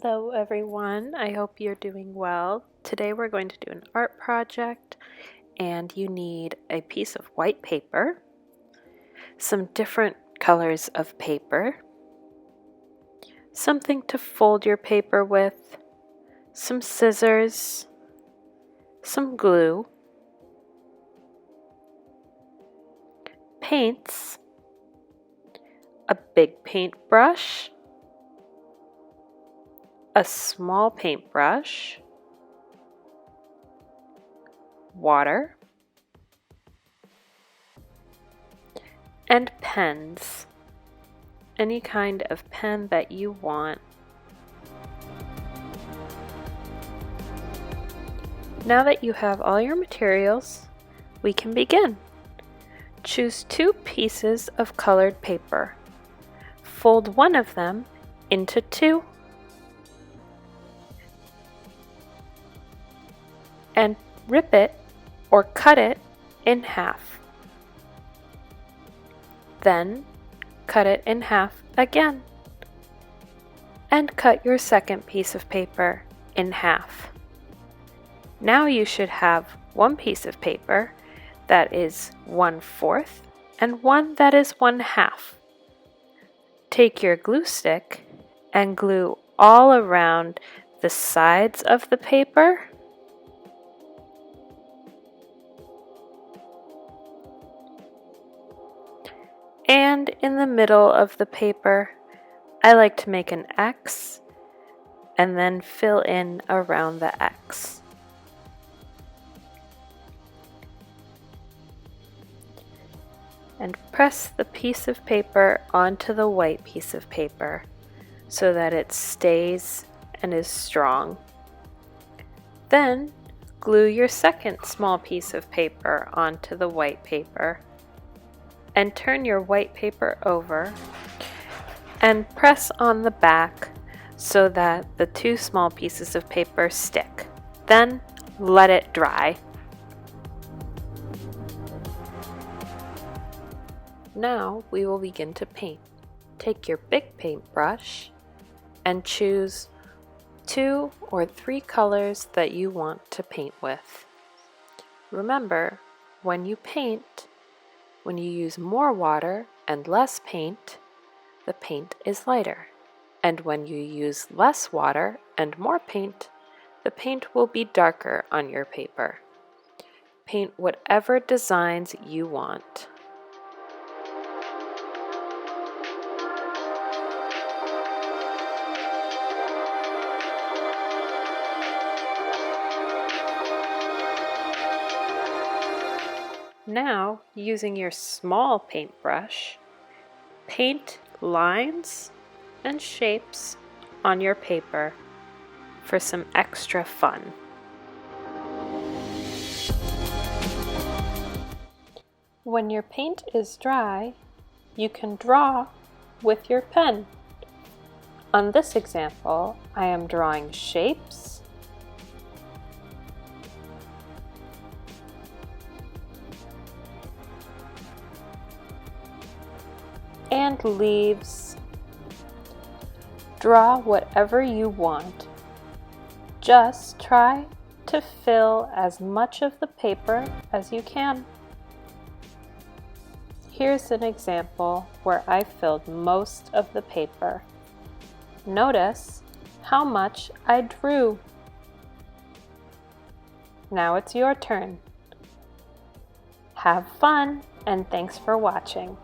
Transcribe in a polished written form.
Hello everyone, I hope you're doing well. Today we're going to do an art project and you need a piece of white paper, some different colors of paper, something to fold your paper with, some scissors, some glue, paints, a big paintbrush, a small paintbrush, water, and pens. Any kind of pen that you want. Now that you have all your materials, we can begin. Choose 2 pieces of colored paper. Fold one of them into 2. And rip it or cut it in half. Then cut it in half again. And cut your second piece of paper in half. Now you should have one piece of paper that is 1/4 and one that is 1/2. Take your glue stick and glue all around the sides of the paper and in the middle of the paper. I like to make an X and then fill in around the X. And press the piece of paper onto the white piece of paper so that it stays and is strong. Then glue your second small piece of paper onto the white paper and turn your white paper over and press on the back so that the 2 small pieces of paper stick. Then let it dry. Now we will begin to paint. Take your big paintbrush and choose 2 or 3 colors that you want to paint with. Remember, when you paint, when you use more water and less paint, the paint is lighter. And when you use less water and more paint, the paint will be darker on your paper. Paint whatever designs you want. Now, using your small paintbrush, paint lines and shapes on your paper for some extra fun. When your paint is dry, you can draw with your pen. On this example, I am drawing shapes, and leaves. Draw whatever you want. Just try to fill as much of the paper as you can. Here's an example where I filled most of the paper. Notice how much I drew. Now it's your turn. Have fun, and thanks for watching.